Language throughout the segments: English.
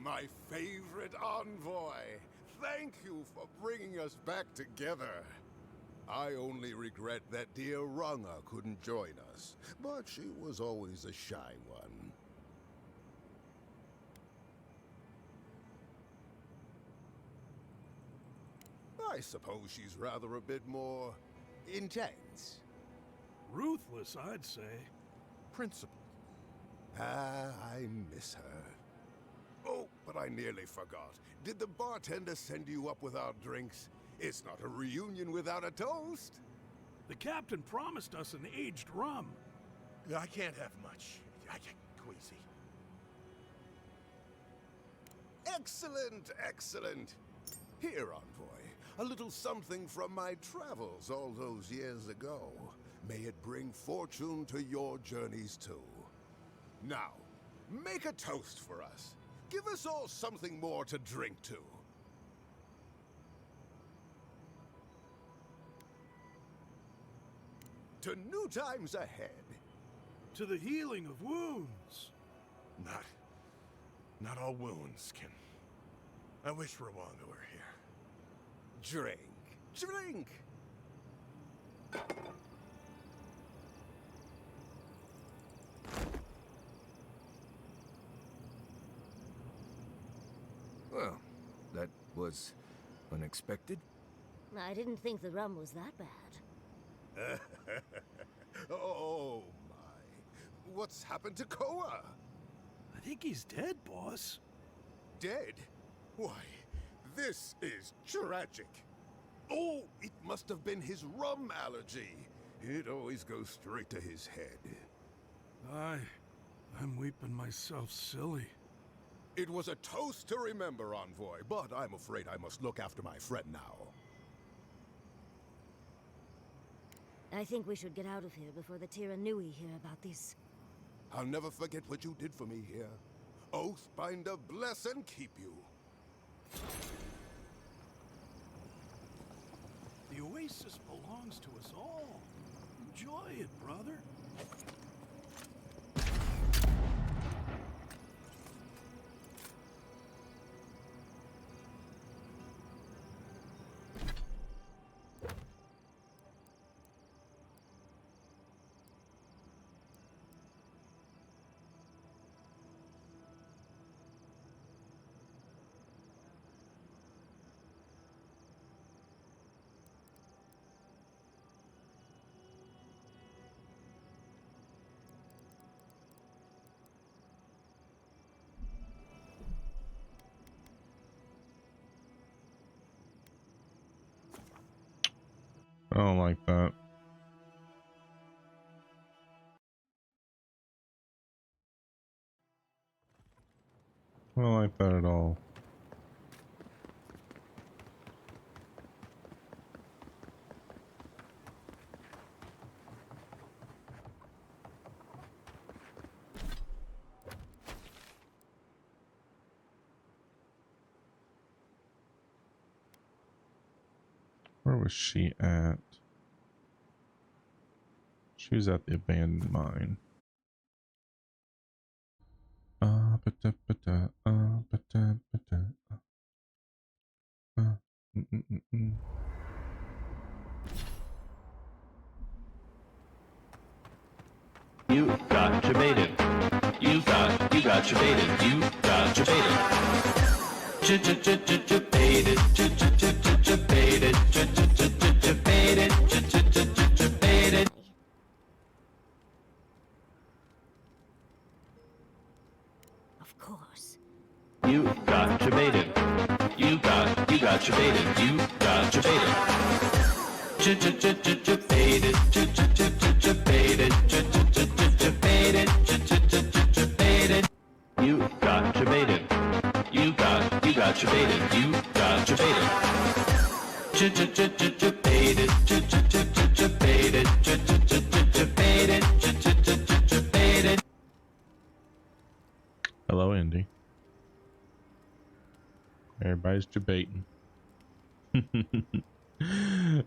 my favorite envoy. Thank you for bringing us back together. I only regret that dear Runga couldn't join us, but she was always a shy one. I suppose she's rather a bit more intense. Ruthless, I'd say. Principled. Ah, I miss her. Oh, but I nearly forgot. Did the bartender send you up with our drinks? It's not a reunion without a toast. The captain promised us an aged rum. I can't have much. I get queasy. Excellent, excellent. Here, envoy, a little something from my travels all those years ago. May it bring fortune to your journeys too. Now, make a toast for us. Give us all something more to drink to. To new times ahead. To the healing of wounds. Not all wounds can... I wish Rwanga were here. Drink. Drink! Well, that was unexpected. I didn't think the rum was that bad. Oh my. What's happened to Koa? I think he's dead, boss. Dead? Why, this is tragic. Oh, it must have been his rum allergy. It always goes straight to his head. I'm weeping myself silly. It was a toast to remember, envoy, but I'm afraid I must look after my friend now. I think we should get out of here before the Tiranui hear about this. I'll never forget what you did for me here. Oathbinder bless and keep you. The oasis belongs to us all. Enjoy it, brother. I don't like that. I don't like that at all. Where was she at? She was at the abandoned mine. You got your baited. You got your baited. You got your baited. Baited. Baited. Baited. Of course. You got your baited. You got your baited. You got your baited. Baited. Baited. Baited. You got your baited. You got your baited. You got your baited. Baited. Baited. Hello, Andy. Everybody's debating.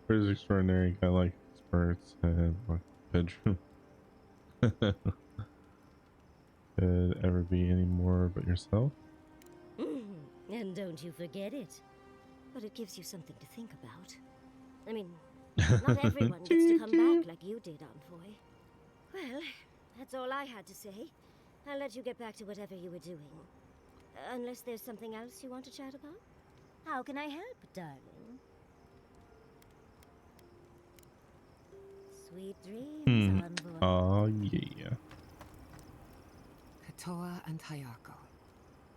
Where's extraordinary? Kind of like experts and bedroom. Could ever be any more but yourself? And don't you forget it. But it gives you something to think about. I mean, not everyone gets to come back like you did, Envoy. Well, that's all I had to say. I'll let you get back to whatever you were doing. Unless there's something else you want to chat about? How can I help, darling? Sweet dreams, Envoy. Oh, yeah. Katoa and Hayako.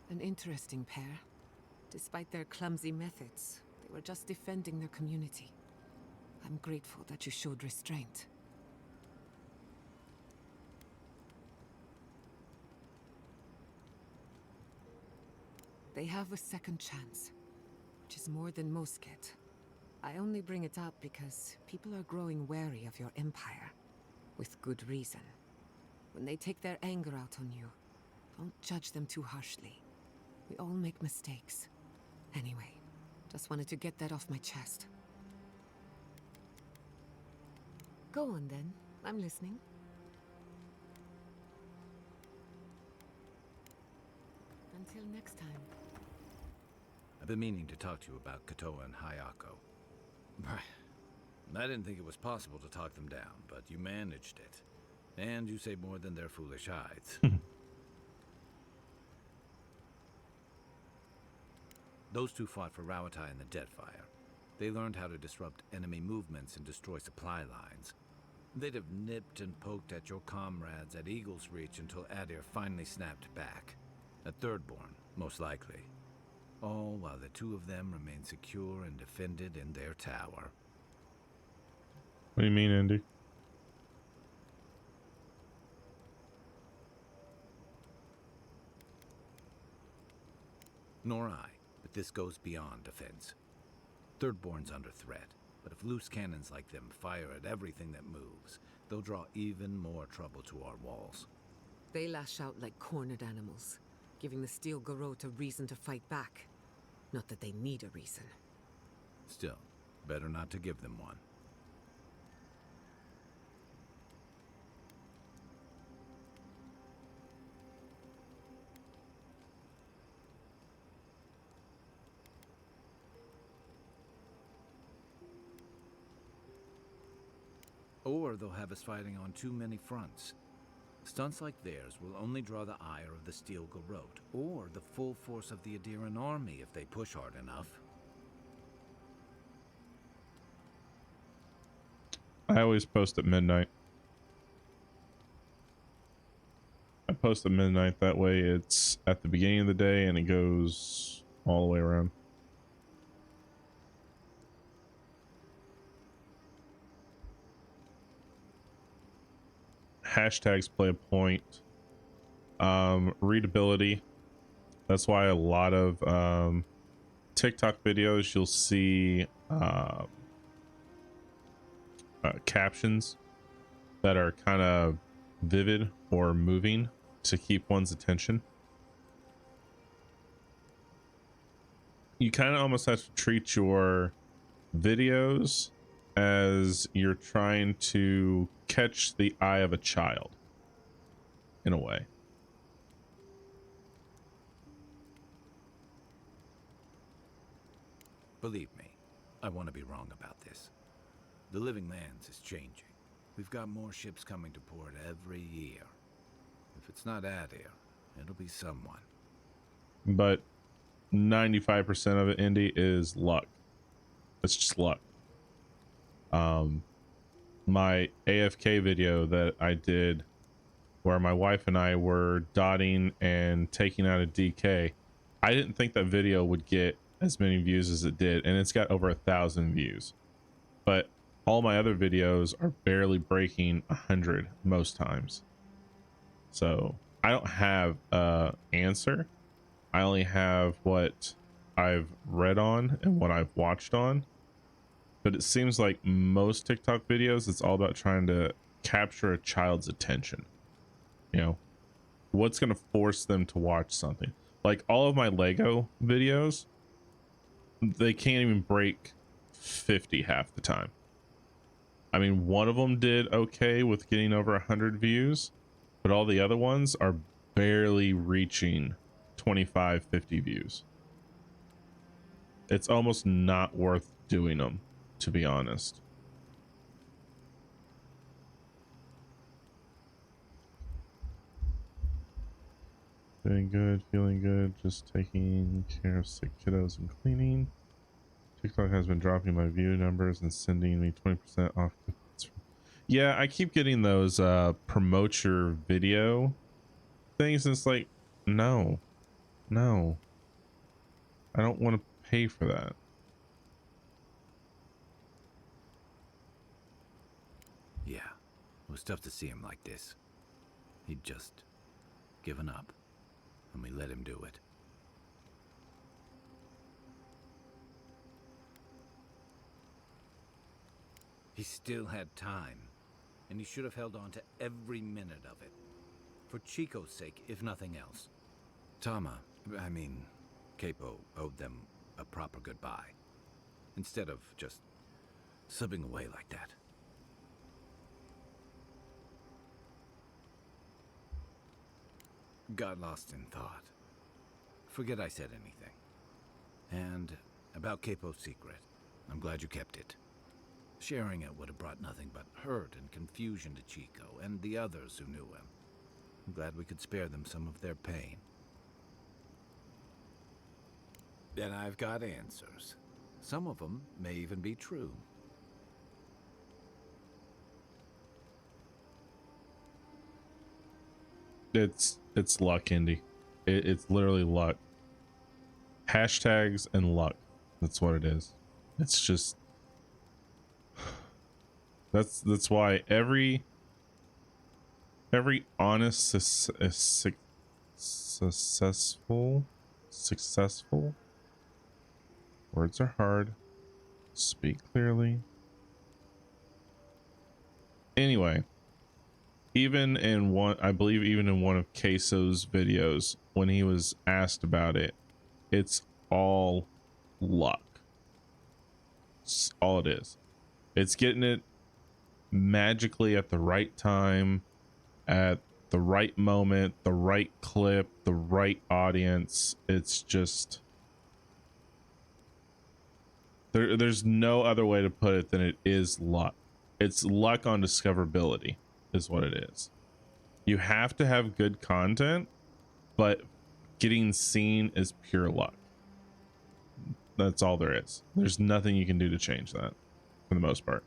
An interesting pair. Despite their clumsy methods, they were just defending their community. I'm grateful that you showed restraint. They have a second chance, which is more than most get. I only bring it up because people are growing wary of your empire, with good reason. When they take their anger out on you, don't judge them too harshly. We all make mistakes. Anyway, just wanted to get that off my chest. Go on then, I'm listening. Until next time. I've been meaning to talk to you about Katoa and Hayako. I didn't think it was possible to talk them down, but you managed it. And you say more than their foolish hides. Those two fought for Rawatai in the Deadfire. They learned how to disrupt enemy movements and destroy supply lines. They'd have nipped and poked at your comrades at Eagle's Reach until Adir finally snapped back. At Thirdborn, most likely. All while the two of them remain secure and defended in their tower. What do you mean, Andy? Nor I, but this goes beyond defense. Thirdborn's under threat, but if loose cannons like them fire at everything that moves, they'll draw even more trouble to our walls. They lash out like cornered animals, giving the Steel Garrote a reason to fight back. Not that they need a reason. Still, better not to give them one. Or they'll have us fighting on too many fronts. Stunts like theirs will only draw the ire of the Steel Garrote, or the full force of the Adiran army if they push hard enough. I always post at midnight. I post at midnight, that way it's at the beginning of the day and it goes all the way around. Hashtags play a point. Readability. That's why a lot of TikTok videos you'll see captions that are kind of vivid or moving to keep one's attention. You kind of almost have to treat your videos as you're trying to catch the eye of a child in a way. Believe me, I want to be wrong about this. The Living Lands is changing. We've got more ships coming to port every year. If it's not Adir, it'll be someone. But 95% of it, Indy, is luck. It's just luck. My AFK video that I did where my wife and I were dotting and taking out a DK, I didn't think that video would get as many views as it did, and it's got over 1,000 views. But all my other videos are barely breaking 100 most times. So I don't have a answer. I only have what I've read on and what I've watched on. But it seems like most TikTok videos, it's all about trying to capture a child's attention. You know, what's going to force them to watch something? Like all of my Lego videos, they can't even break 50 half the time. I mean, one of them did okay with getting over 100 views, but all the other ones are barely reaching 25, 50 views. It's almost not worth doing them, to be honest. Doing good, feeling good, just taking care of sick kiddos and cleaning. TikTok has been dropping my view numbers and sending me 20% off. Yeah, I keep getting those promote your video things. And it's like, no, I don't want to pay for that. Yeah, it was tough to see him like this. He'd just given up, and we let him do it. He still had time, and he should have held on to every minute of it. For Chico's sake, if nothing else. Capo owed them a proper goodbye, instead of just slipping away like that. Got lost in thought. Forget I said anything. And about Capo's secret, I'm glad you kept it. Sharing it would have brought nothing but hurt and confusion to Chico and the others who knew him. I'm glad we could spare them some of their pain. And I've got answers. Some of them may even be true. It's luck, Indy. It's literally luck. Hashtags and luck. That's what it is. It's just that's why every honest successful words are hard. Speak clearly. Anyway, even in one, I believe even in one of Queso's videos, when he was asked about it, it's all luck. It's all it is. It's getting it magically at the right time, at the right moment, the right clip, the right audience. It's just there's no other way to put it than it is luck. It's luck on discoverability is what it is. You have to have good content, but getting seen is pure luck. That's all there is. There's nothing you can do to change that for the most part.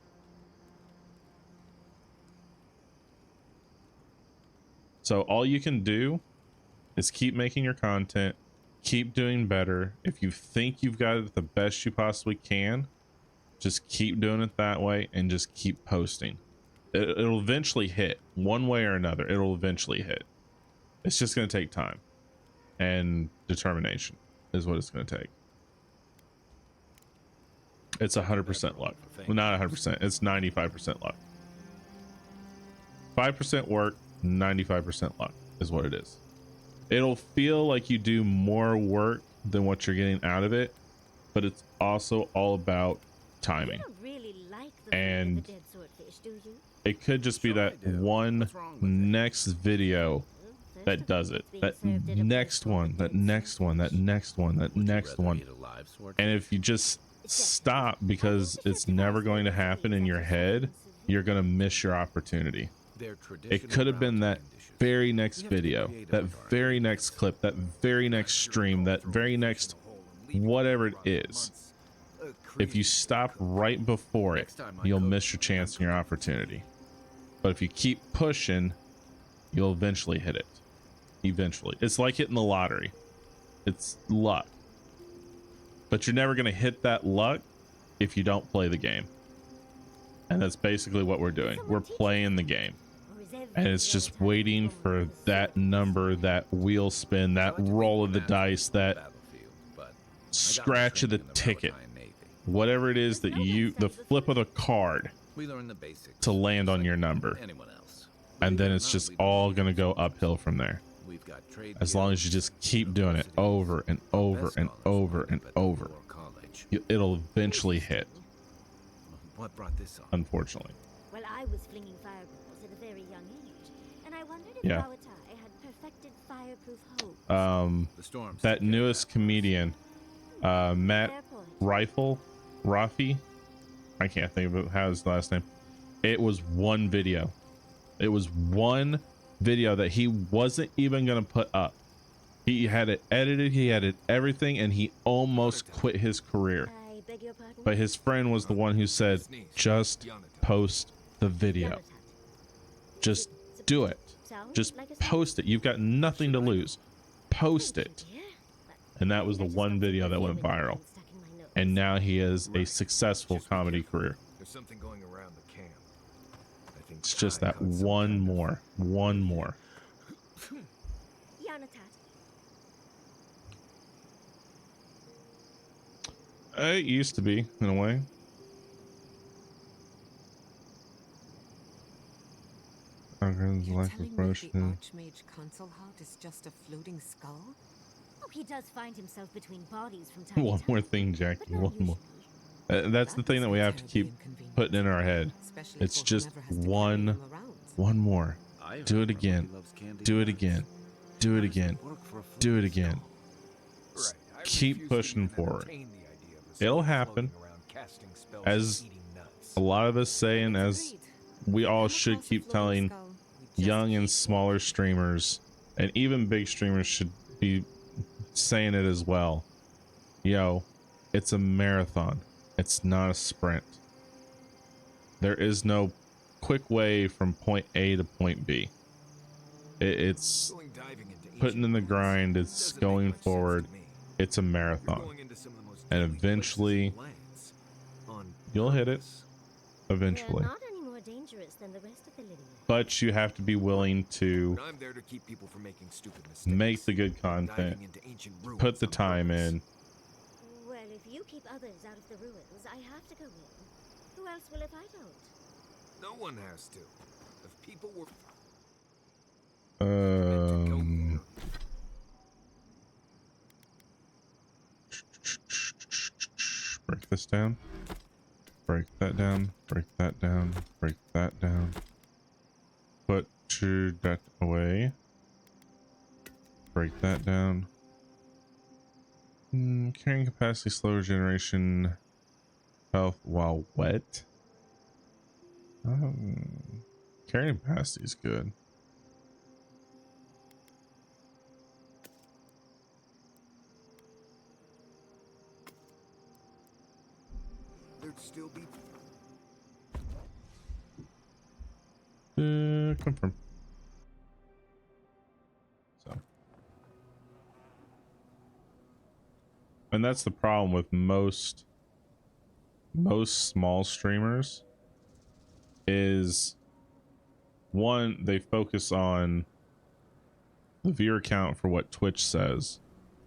So all you can do is keep making your content, keep doing better. If you think you've got it the best you possibly can, just keep doing it that way and just keep posting. It'll eventually hit one way or another. It'll eventually hit. It's just going to take time and determination is what it's going to take. It's 100% luck. Well, not 100%. It's 95% luck. 5% work, 95% luck is what it is. It'll feel like you do more work than what you're getting out of it, but it's also all about timing. You don't really like the and of the dead swordfish, do you? It could just be that one next video that does it. That next one, that next one, that next one, that next one. And if you just stop because it's never going to happen in your head, you're going to miss your opportunity. It could have been that very next video, that very next clip, that very next stream, that very next whatever it is. If you stop right before it, you'll miss your chance and your opportunity. But if you keep pushing, you'll eventually hit it. Eventually. It's like hitting the lottery. It's luck. But you're never going to hit that luck if you don't play the game. And that's basically what we're doing. We're playing the game. And it's just waiting for that number, that wheel spin, that roll of the dice, that scratch of the ticket. Whatever it is that the flip of the card to land on your number. And then it's just all going to go uphill from there. As long as you just keep doing it over and over and over and over, it'll eventually hit. What brought this on? Unfortunately. Well, I was flinging fireballs at a very young age, and I wondered if Yeah. Rawatai had perfected fireproof hope. That newest comedian Matt Fair point. Rafi. I can't think of how his last name. It was one video. It was one video that he wasn't even gonna put up. He had it edited, he had it everything, and he almost quit his career. I beg your pardon? But his friend was the one who said, just post the video. Just do it. Sound Just like a post it. You've got nothing to lose. Post Thank it. you, dear. And that was the one video that went viral. And now he has a successful comedy career. There's something going around the camp. I think It's just Ty that caught some one kind of- more. One more. Yanatat. It used to be, in a way. You're Like telling me the approach. Archmage console hut is just a floating skull? Oh, he does find himself between bodies from time One to time. more thing, But Jackie. not One more. usually. That's the thing that we have to keep putting in our head. Especially It's for just whomever has to carry one him around. One more. I Do it heard again. he loves candy Do it nuts. again. Do it again. Work for a Do it floating again. skull. Right. I Keep refuse to pushing even forward. entertain the idea of a It'll skull happen. floating around casting spells As and eating nuts. A lot of us say, and as Agreed. we all Come should across a keep floating telling skull, we just young and keep smaller streamers, and even big streamers should be saying it as well. Yo, it's a marathon. It's not a sprint. There is no quick way from point A to point B. It's Going diving into putting in the ancient grind. ruins It's doesn't make going much sense forward. to me. It's a You're marathon. going into some of the most And deadly places eventually, and lands on you'll hit it. purpose. Eventually. They're not any more dangerous than the rest of the living. But you have to be willing to But I'm there to keep people from making stupid mistakes. make the good Diving content, into ancient ruins put the on time purpose. in. Well, if you keep others out of the ruins, I have to go in. Who else will if I don't? No one has to. If people were meant to go Um, break this down. Break that down. Break that down. Break that down. Put that away. Break that down. Carrying capacity, slow regeneration, health while wet. Carrying capacity is good. There'd still be Confirm. So, and that's the problem with most small streamers is, one, they focus on the viewer count for what Twitch says,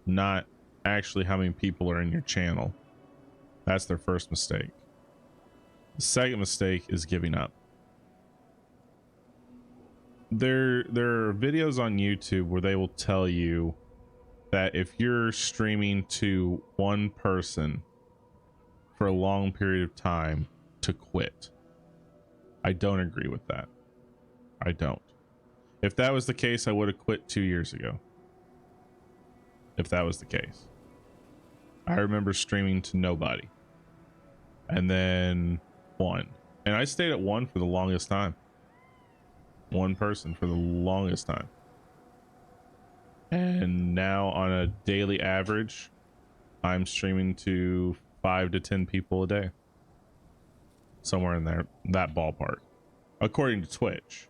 not actually how many people are in your channel. That's their first mistake. The second mistake is giving up. There are videos on YouTube where they will tell you that if you're streaming to one person for a long period of time, to quit. I don't agree with that. I don't. If that was the case, I would have quit 2 years ago. If that was the case. I remember streaming to nobody. And then one. And I stayed at one for the longest time. One person for the longest time. And now on a daily average, I'm streaming to 5 to 10 people a day. Somewhere in there, that ballpark. According to Twitch.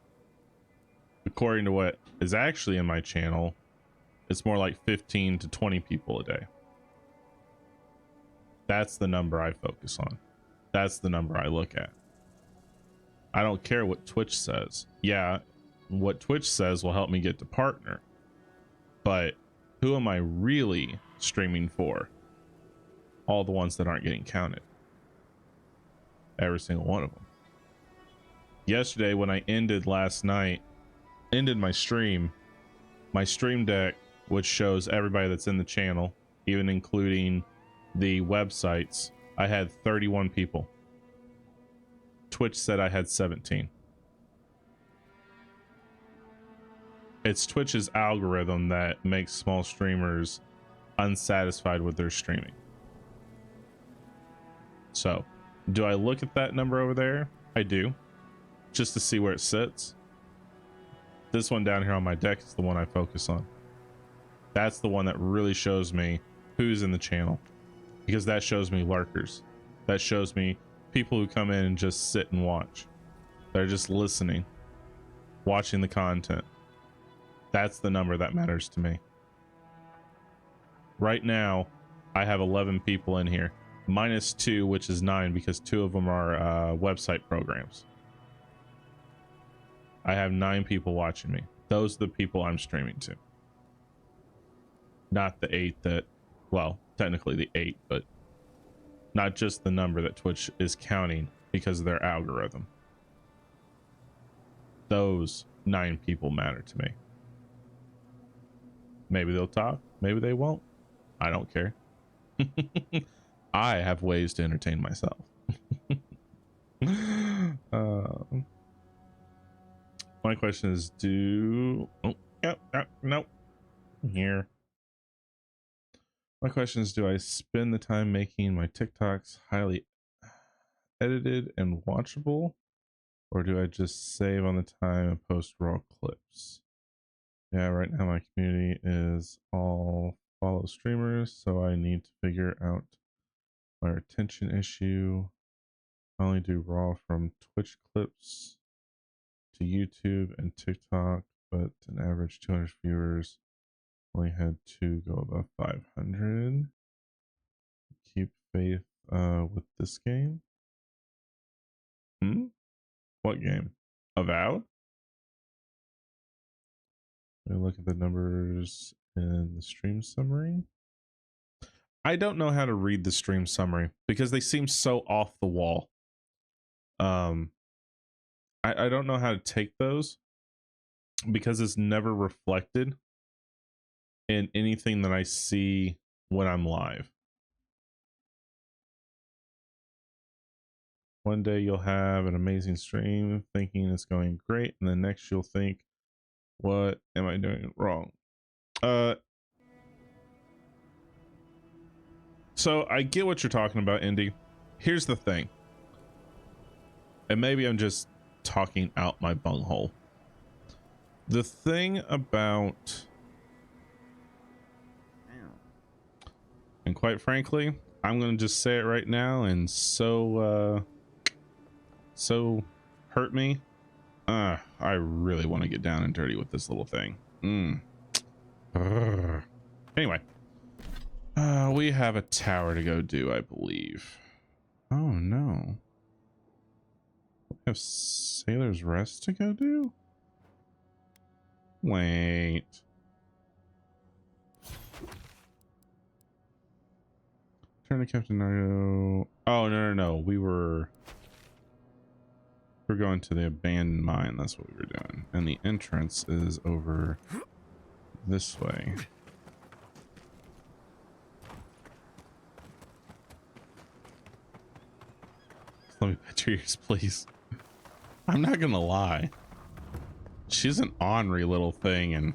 According to what is actually in my channel, it's more like 15 to 20 people a day. That's the number I focus on. That's the number I look at. I don't care what Twitch says. Yeah, what Twitch says will help me get to partner. But who am I really streaming for? All the ones that aren't getting counted. Every single one of them. Yesterday, when I ended my stream deck, which shows everybody that's in the channel, even including the websites, I had 31 people. Twitch said I had 17. It's Twitch's algorithm that makes small streamers unsatisfied with their streaming. So, do I look at that number over there? I do, just to see where it sits. This one down here on my deck is the one I focus on. That's the one that really shows me who's in the channel, because that shows me lurkers. That shows me people who come in and just sit and watch. They're just listening, watching the content. That's the number that matters to me. Right now, I have 11 people in here, minus 2, which is 9 because 2 of them are website programs. I have 9 people watching me. Those are the people I'm streaming to. Not the 8 that, well, technically the 8, but not just the number that Twitch is counting because of their algorithm. Those 9 people matter to me. Maybe they'll talk, maybe they won't. I don't care. I have ways to entertain myself. My question is, nope. Here. My question is, do I spend the time making my TikToks highly edited and watchable, or do I just save on the time and post raw clips? Yeah, right now my community is all follow streamers, so I need to figure out my retention issue. I only do raw from Twitch clips to YouTube and TikTok, but an average 200 viewers. Only had 2 go above 500. Keep faith with this game. What game? Avowed? Let me look at the numbers in the stream summary. I don't know how to read the stream summary because they seem so off the wall. I don't know how to take those because it's never reflected in anything that I see when I'm live. One day you'll have an amazing stream thinking it's going great, and the next you'll think, what am I doing wrong? So I get what you're talking about, Indy. Here's the thing. And maybe I'm just talking out my bunghole. The thing about, and quite frankly, I'm going to just say it right now, and so hurt me. I really want to get down and dirty with this little thing. Anyway, we have a tower to go do, I believe. Oh no. We have Sailor's Rest to go do? Wait. Turn to Captain Nerok. Oh, no. We're going to the abandoned mine. That's what we were doing. And the entrance is over this way. Let me pet your ears, please. I'm not gonna lie. She's an ornery little thing, and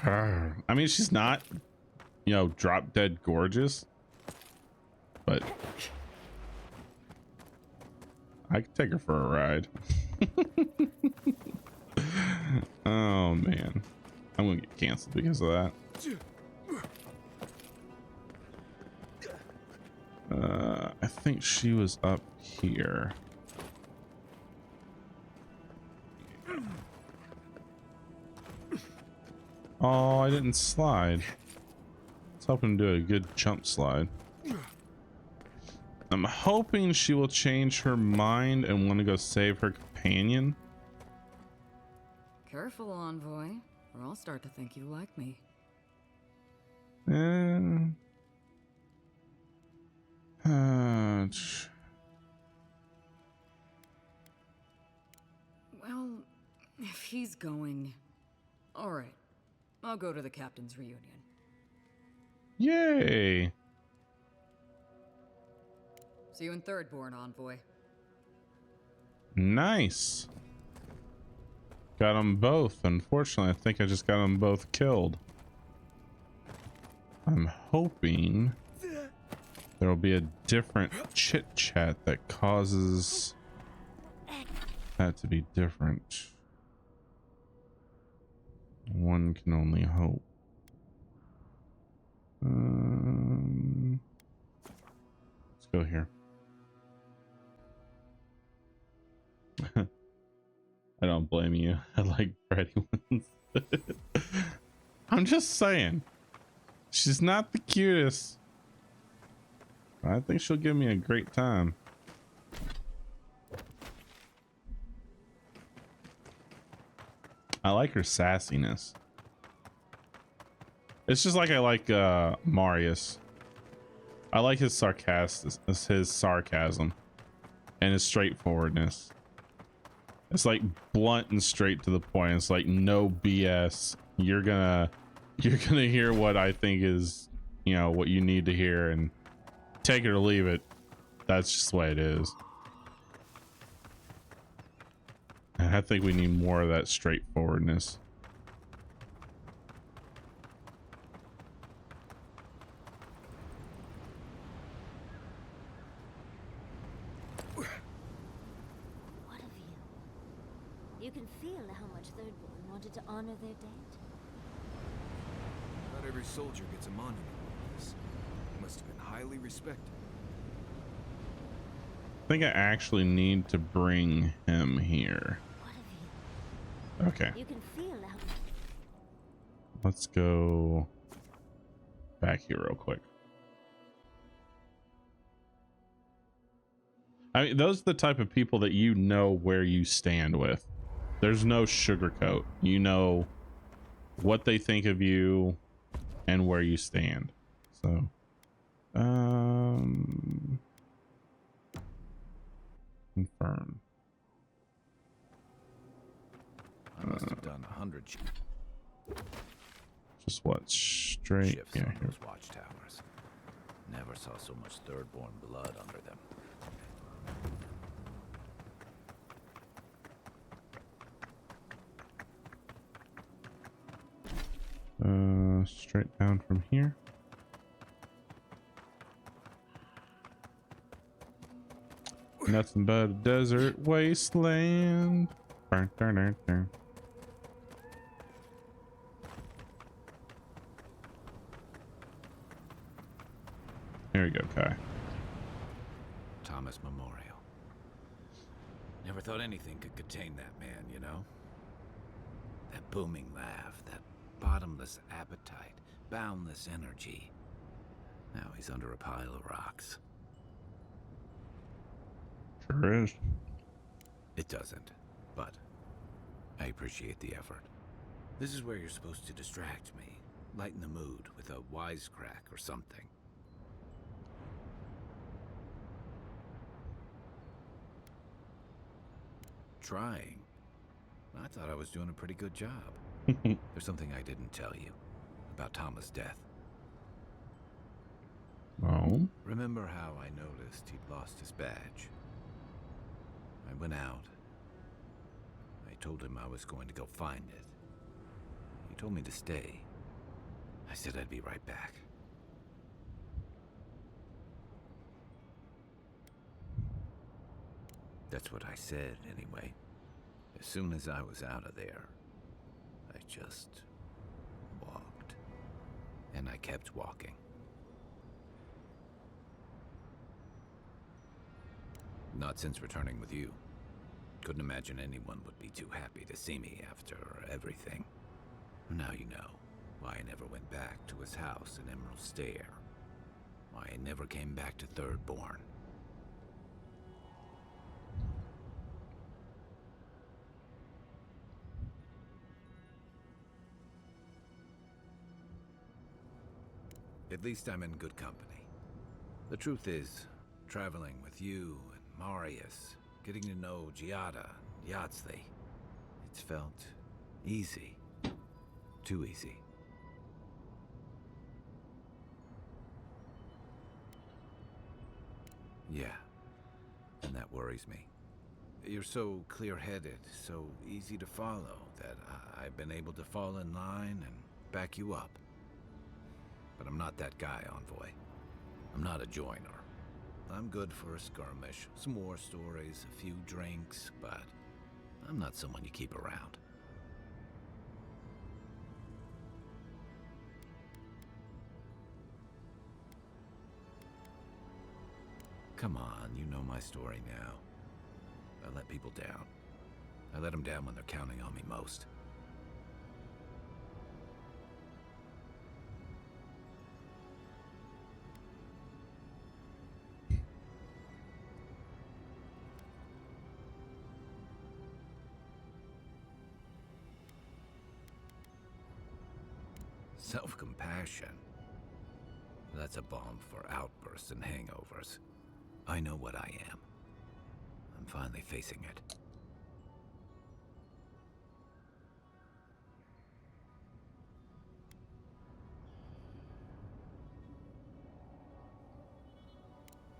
I mean, she's not, you know, drop dead gorgeous, but I could take her for a ride. Oh man, I'm gonna get canceled because of that. I think she was up here. Oh, I didn't slide. Let's help him do a good jump slide. I'm hoping she will change her mind and want to go save her companion. Careful, Envoy, or I'll start to think you like me. Well, if he's going... Alright, I'll go to the captain's reunion. Yay! See you in Thirdborn, Envoy. Nice. Got them both. Unfortunately, I think I just got them both killed. I'm hoping there will be a different chit chat that causes that to be different. One can only hope. Let's go here. I don't blame you. I like bratty ones. I'm just saying. She's not the cutest. I think she'll give me a great time. I like her sassiness. It's just like I like Marius. I like his sarcasm and his straightforwardness. It's like blunt and straight to the point. It's like no BS. You're gonna hear what I think is, you know, what you need to hear, and take it or leave it. That's just the way it is. And I think we need more of that straightforwardness. What of you? You can feel how much Thirdborn wanted to honor their dead. Not every soldier gets a monument like this. He must have been highly respected. I think I actually need to bring him here. What of you? Okay. You can feel how. Let's go back here real quick. I mean, those are the type of people that you know where you stand with. There's no sugarcoat. You know what they think of you and where you stand. So, confirm. I must have done 100 Just what? Straight. shifts Yeah, on here. those watchtowers. Never saw so much Thirdborn blood under them. Straight down from here. Nothing but a desert wasteland. Burn, burn, burn, burn. Here we go, Kai. Thomas Memorial. Never thought anything could contain that man, you know? That booming laugh, that bottomless appetite, boundless energy. Now he's under a pile of rocks. Sure is. It doesn't, but I appreciate the effort. This is where you're supposed to distract me, lighten the mood with a wisecrack or something. Trying. I thought I was doing a pretty good job. There's something I didn't tell you about Thomas' death. Oh. Remember how I noticed he'd lost his badge? I went out. I told him I was going to go find it. He told me to stay. I said I'd be right back. That's what I said, anyway. As soon as I was out of there, I just walked. And I kept walking. Not since returning with you. Couldn't imagine anyone would be too happy to see me after everything. Now you know why I never went back to his house in Emerald Stair. Why I never came back to Thirdborn. At least I'm in good company. The truth is, traveling with you and Marius, getting to know Giada, Yahtzee, it's felt easy. Too easy. Yeah, and that worries me. You're so clear-headed, so easy to follow, that I've been able to fall in line and back you up. But I'm not that guy, Envoy. I'm not a joiner. I'm good for a skirmish, some war stories, a few drinks, but I'm not someone you keep around. Come on, you know my story now. I let people down. I let them down when they're counting on me most. Self-compassion. That's a balm for outbursts and hangovers. I know what I am. I'm finally facing it.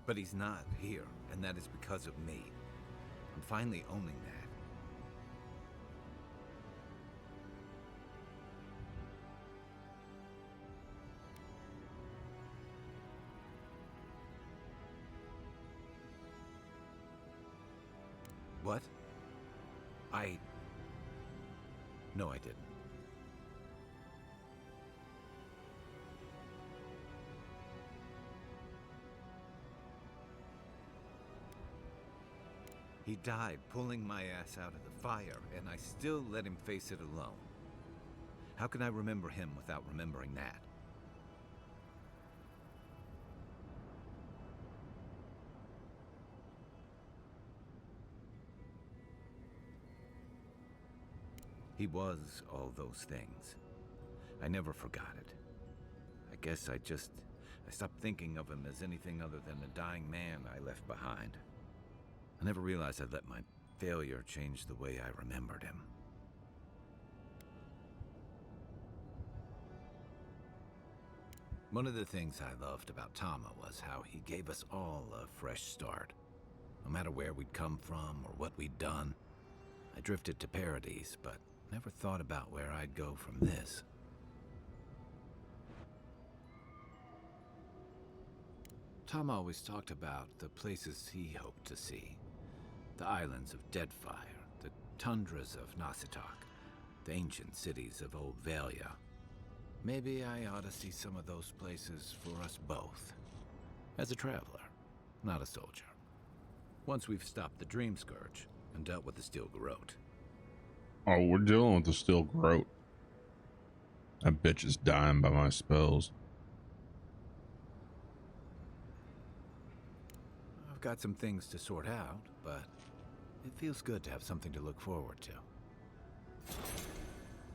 But he's not here, and that is because of me. I'm finally owning that. What? No, I didn't. He died pulling my ass out of the fire, and I still let him face it alone. How can I remember him without remembering that? He was all those things. I never forgot it. I guess I stopped thinking of him as anything other than a dying man I left behind. I never realized I'd let my failure change the way I remembered him. One of the things I loved about Tama was how he gave us all a fresh start. No matter where we'd come from or what we'd done. I drifted to Paradise, but never thought about where I'd go from this. Tom always talked about the places he hoped to see. The islands of Deadfire, the tundras of Nasitok, the ancient cities of Old Valia. Maybe I ought to see some of those places for us both. As a traveler, not a soldier. Once we've stopped the Dream Scourge and dealt with the Steel Garrote. Oh, we're dealing with the Steel Garrote. That bitch is dying by my spells. I've got some things to sort out, but it feels good to have something to look forward to.